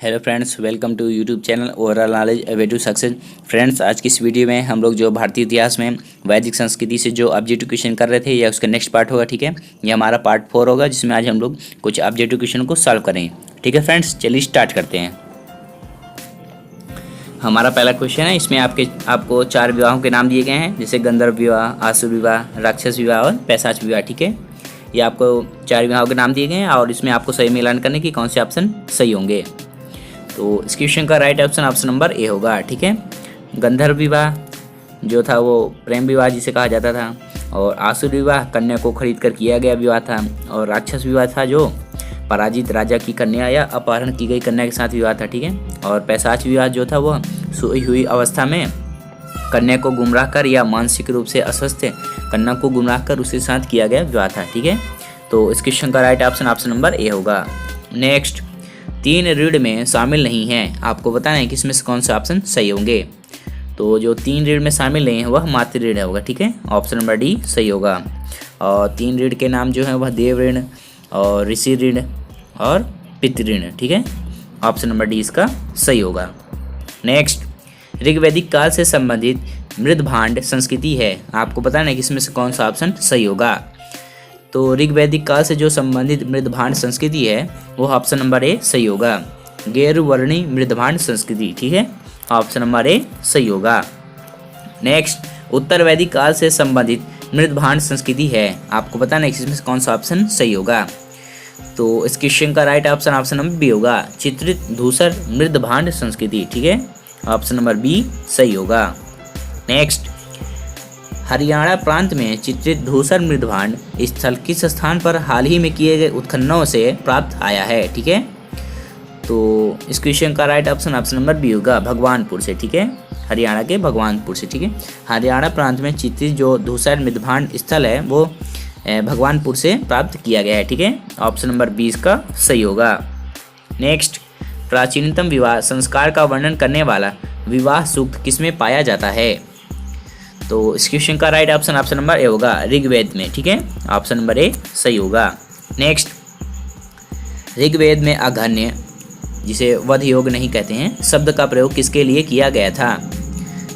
Hello friends, welcome to YouTube channel overall knowledge way to success. Friends, आज की इस video में हम लोग जो भारतीय इतिहास में वैदिक संस्कृति से जो ऑब्जेक्टिव क्वेश्चन कर रहे थे या उसका नेक्स्ट पार्ट होगा। ठीक है, ये हमारा पार्ट 4 होगा, जिसमें आज हम लोग कुछ ऑब्जेक्टिव क्वेश्चन को सॉल्व करें। ठीक है फ्रेंड्स, चलिए स्टार्ट करते हैं। हमारा पहला क्वेश्चन है, इसमें आपको 4 विवाहों के नाम दिए गए हैं, जैसे गंधर्व विवाह, आसुर विवाह, राक्षस विवाह और पैशाच विवाह। ठीक है, ये आपको 4 विवाहों के नाम दिए गए हैं और इसमें आपको सही मिलान करने की कौन से ऑप्शन सही होंगे। तो इस क्वेश्चन का राइट ऑप्शन नंबर ए होगा। ठीक है, गंधर्व विवाह जो था वो प्रेम विवाह जिसे कहा जाता था, और आसुर विवाह कन्या को खरीद कर किया गया विवाह था, और राक्षस विवाह था जो पराजित राजा की कन्या या अपहरण की गई कन्या के साथ विवाह था। ठीक है, और पैशाच विवाह जो था वो सोई हुई अवस्था में कन्या को गुमराह कर या मानसिक रूप से अस्वस्थ कन्या को गुमराह कर उसके साथ किया गया विवाह था। ठीक है, तो इस क्वेश्चन का राइट ऑप्शन नंबर ए होगा। नेक्स्ट, 3 ऋण में शामिल नहीं है, आपको बताना है कि इसमें से कौन सा ऑप्शन सही होंगे। तो जो 3 ऋण में शामिल नहीं है वह मातृ ऋण होगा। ठीक है, ऑप्शन नंबर डी सही होगा। और 3 ऋण के नाम जो है वह देव ऋण और ऋषि ऋण और पितृ ऋण। ठीक है, ऑप्शन नंबर डी इसका सही होगा। नेक्स्ट, ऋग्वैदिक काल से संबंधित मृदभांड संस्कृति है, आपको बताना है कि इसमें से कौन सा ऑप्शन सही होगा। तो ऋग्वैदिक काल से जो संबंधित मृदभांड संस्कृति है वो ऑप्शन नंबर ए सही होगा, गैरवर्णी मृदभांड संस्कृति। ठीक है, ऑप्शन नंबर ए सही होगा। नेक्स्ट, उत्तर वैदिक काल से संबंधित मृदभांड संस्कृति है, आपको बताना है कि इसमें से कौन सा ऑप्शन सही होगा। तो इस क्वेश्चन का राइट ऑप्शन नंबर बी होगा, चित्रित धूसर मृदभांड संस्कृति। ठीक है, ऑप्शन नंबर बी सही होगा। नेक्स्ट, हरियाणा प्रांत में चित्रित धूसर मृदभांड स्थल किस स्थान पर हाल ही में किए गए उत्खननों से प्राप्त आया है। ठीक है, तो इस क्वेश्चन का राइट ऑप्शन नंबर बी होगा, भगवानपुर से। ठीक है, हरियाणा के भगवानपुर से। ठीक है, हरियाणा प्रांत में चित्रित जो धूसर मृदभांड स्थल है वो भगवानपुर से प्राप्त किया गया है। ठीक है, ऑप्शन नंबर 20 का सही होगा। नेक्स्ट, प्राचीनतम विवाह संस्कार का वर्णन करने वाला विवाह सूक्त किसमें पाया जाता है। तो इस क्वेश्चन का राइट ऑप्शन नंबर ए होगा, ऋग्वेद में। ठीक है, ऑप्शन नंबर ए सही होगा। नेक्स्ट, ऋग्वेद में अघन्य जिसे वध योग नहीं कहते हैं शब्द का प्रयोग किसके लिए किया गया था।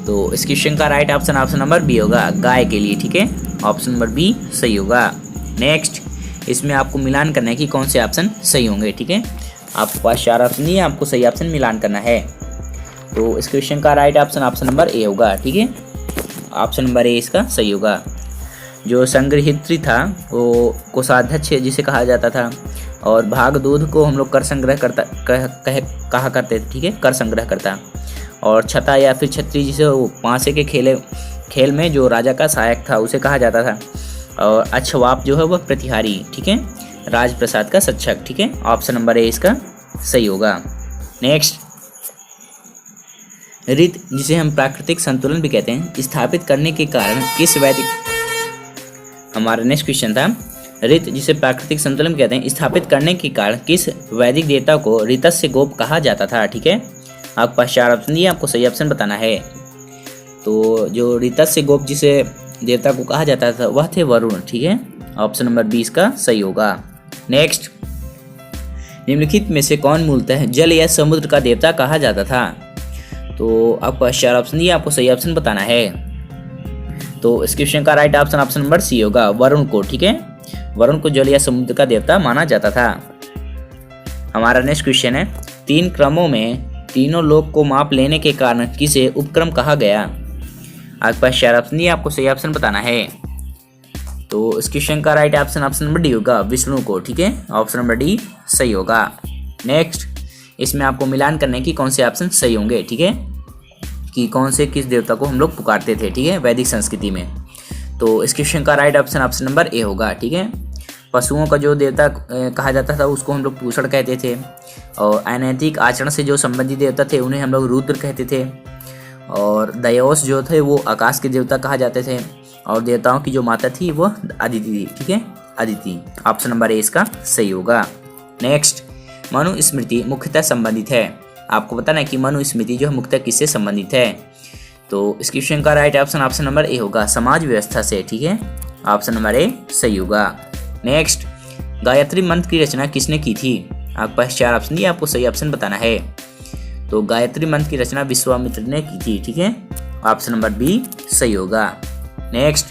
तो इस क्वेश्चन का राइट ऑप्शन नंबर बी होगा, गाय के लिए। ठीक है, ऑप्शन नंबर बी सही होगा। नेक्स्ट, इसमें आपको मिलान करना है कि कौन से ऑप्शन सही होंगे। ठीक है, आपके पास 4 ऑप्शन नहीं है, आपको सही ऑप्शन मिलान करना है। तो इस क्वेश्चन का राइट ऑप्शन नंबर ए होगा। ठीक है, ऑप्शन नंबर ए इसका सही होगा। जो संग्रहित्री था वो कोषाध्यक्ष जिसे कहा जाता था, और भाग दूध को हम लोग कर संग्रह करता कहा करते थे। ठीक है, कर संग्रह करता। और छता या फिर छत्री जिसे वो पांसे के खेल में जो राजा का सहायक था उसे कहा जाता था। और अक्षवाप जो है वह प्रतिहारी। ठीक है, राजप्रसाद का शिक्षक। ठीक है, ऑप्शन नंबर ए इसका सही होगा। नेक्स्ट, ऋत जिसे हम प्राकृतिक संतुलन भी कहते हैं स्थापित करने के कारण किस वैदिक, हमारा नेक्स्ट क्वेश्चन था, ऋत जिसे प्राकृतिक संतुलन कहते हैं स्थापित करने के कारण किस वैदिक देवता को ऋतस्य गोप कहा जाता था। ठीक है, आपके पास 4 ऑप्शन दिए, आपको सही ऑप्शन बताना है। तो जो ऋतस्य गोप जिसे देवता को कहा जाता था वह थे वरुण। ठीक है, ऑप्शन नंबर 20 का सही होगा। नेक्स्ट, निम्नलिखित में से कौन मूलतः जल या समुद्र का देवता कहा जाता था। तो आपको 4 ऑप्शन दिए, आपको सही ऑप्शन बताना है। तो इस क्वेश्चन का राइट ऑप्शन नंबर सी होगा, वरुण को। ठीक है, वरुण को जल या समुद्र का देवता माना जाता था। हमारा नेक्स्ट क्वेश्चन है, 3 क्रमों में तीनों लोक को माप लेने के कारण किसे उपक्रम कहा गया। आपके पास 4 ऑप्शन दिए, आपको सही ऑप्शन बताना है। तो इस क्वेश्चन का राइट ऑप्शन नंबर डी होगा, विष्णु को। ठीक है, ऑप्शन नंबर डी सही होगा। नेक्स्ट, इसमें आपको मिलान करने की कौन से ऑप्शन सही होंगे। ठीक है, कि कौन से किस देवता को हम लोग पुकारते थे। ठीक है, वैदिक संस्कृति में। तो इस क्वेश्चन का राइट ऑप्शन नंबर ए होगा। ठीक है, पशुओं का जो देवता कहा जाता था उसको हम लोग पूषण कहते थे, और अनैतिक आचरण से जो संबंधित देवता थे उन्हें हम लोग रुद्र कहते थे, और दयोस जो थे वो आकाश के देवता कहा जाते थे, और देवताओं की जो माता थी वो अदिति थी। ठीक है, अदिति, ऑप्शन नंबर ए इसका सही होगा। नेक्स्ट, मनुस्मृति मुख्यतः संबंधित है, आपको बताना है कि मनुस्मृति जो है मुख्यतः किससे संबंधित है। तो इस क्वेश्चन का राइट ऑप्शन नंबर ए होगा, समाज व्यवस्था से। ठीक है, ऑप्शन नंबर ए सही होगा। नेक्स्ट, गायत्री मंत्र की रचना किसने की थी। आपके पास 4 ऑप्शन दिए, आपको सही ऑप्शन बताना है। तो गायत्री मंत्र की रचना विश्वामित्र ने की थी, ठीक है, ऑप्शन नंबर बी सही होगा। नेक्स्ट,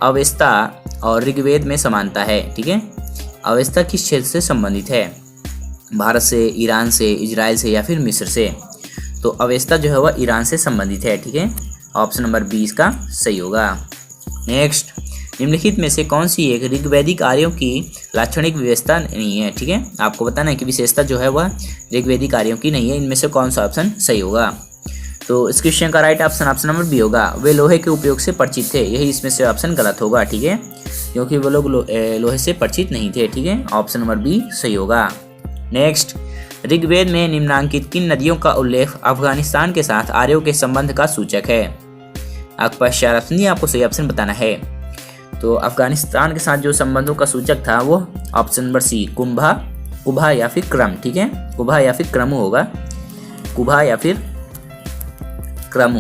अवेस्ता और ऋग्वेद में समानता है, ठीक है। अवेस्ता किस क्षेत्र से संबंधित है? भारत से, ईरान से, इजराइल से या फिर मिस्र से? तो अवेस्ता जो है वह ईरान से संबंधित है, ठीक है, ऑप्शन नंबर बी इसका सही होगा। नेक्स्ट, निम्नलिखित में से कौन सी एक ऋग्वैदिक आर्यों की लाक्षणिक विशेषता नहीं है? ठीक है, आपको बताना है कि विशेषता जो है वह ऋग्वैदिक आर्यों की नहीं है, इनमें से कौन सा ऑप्शन सही होगा। तो इस क्वेश्चन का right option option number B होगा, वे लोहे के उपयोग से परिचित थे। यही इसमें से ऑप्शन गलत होगा, ठीक है, क्योंकि वो लोग लोहे से परिचित नहीं थे, ठीक है, ऑप्शन नंबर बी सही होगा। नेक्स्ट, ऋग्वेद में निम्नांकित किन नदियों का उल्लेख अफगानिस्तान के साथ आर्यों के संबंध का सूचक है? आपके पास 4 ऑप्शन दिए, आपको सही ऑप्शन बताना है। तो अफगानिस्तान के साथ जो संबंधों का सूचक था वो ऑप्शन नंबर सी कुभा या फिर क्रम, ठीक है, कुभा या फिर क्रमु होगा, कुभा या फिर क्रमु,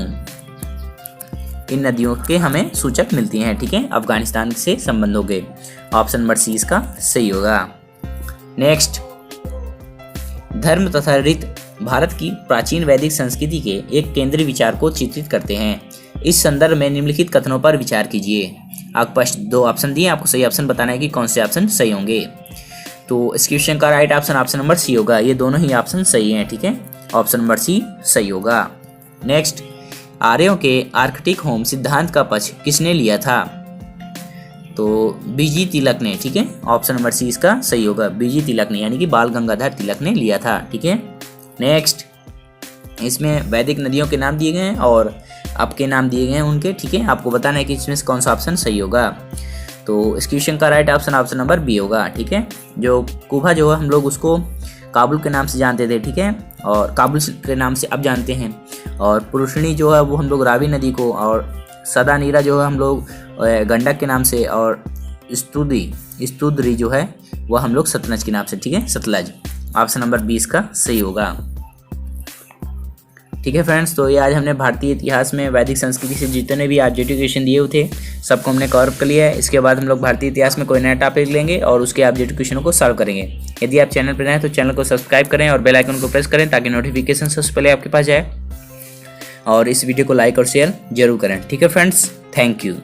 इन नदियों के हमें सूचक मिलती हैं, ठीक है, अफगानिस्तान से संबंधों के, ऑप्शन नंबर सी इसका सही होगा। नेक्स्ट, धर्म तथा रीत भारत की प्राचीन वैदिक संस्कृति के एक केंद्रीय विचार को चित्रित करते हैं। इस संदर्भ में निम्नलिखित कथनों पर विचार कीजिए। आपके पास 2 ऑप्शन दिए, आपको सही ऑप्शन बताना है कि कौन से ऑप्शन सही होंगे। तो इस क्वेश्चन का right option option number C होगा, ये दोनों ही ऑप्शन सही हैं, ठीक है, ऑप्शन नंबर सी सही होगा। नेक्स्ट, आर्यों के आर्कटिक होम सिद्धांत का पक्ष किसने लिया था? तो बीजी तिलक ने, ठीक है, ऑप्शन नंबर सी इसका सही होगा, बीजी तिलक ने यानी कि बाल गंगाधर तिलक ने लिया था, ठीक है। नेक्स्ट, इसमें वैदिक नदियों के नाम दिए गए हैं और आपके नाम दिए गए हैं उनके, ठीक है, आपको बताना है कि इसमें से कौन सा ऑप्शन सही होगा। तो इस क्वेश्चन का right option option number B होगा, ठीक है। जो कुभा जो है हम लोग उसको काबुल के नाम से जानते थे, ठीक है, और काबुल के नाम से अब जानते हैं, और पुरुषणी जो है वो हम लोग रावी नदी को, और सदा नीरा जो है हम लोग गंडक के नाम से, और स्तुद्री जो है वह हम लोग सतलज के नाम से, ठीक है, सतलज, ऑप्शन नंबर 20 का सही होगा। ठीक है फ्रेंड्स, तो ये आज हमने भारतीय इतिहास में वैदिक संस्कृति से जितने भी आज क्वेश्चन दिए हुए थे सबको हमने कवर कर लिया है। इसके बाद हम लोग भारतीय इतिहास में कोई नया टॉपिक लेंगे और उसके ऑब्जेक्टिव क्वेश्चनों को सॉल्व करेंगे। यदि आप चैनल पर नए हैं तो चैनल को सब्सक्राइब करें और बेल आइकन को प्रेस करें ताकि नोटिफिकेशन सबसे पहले आपके पास जाए, और इस वीडियो को लाइक और शेयर जरूर करें। ठीक है फ्रेंड्स, थैंक यू।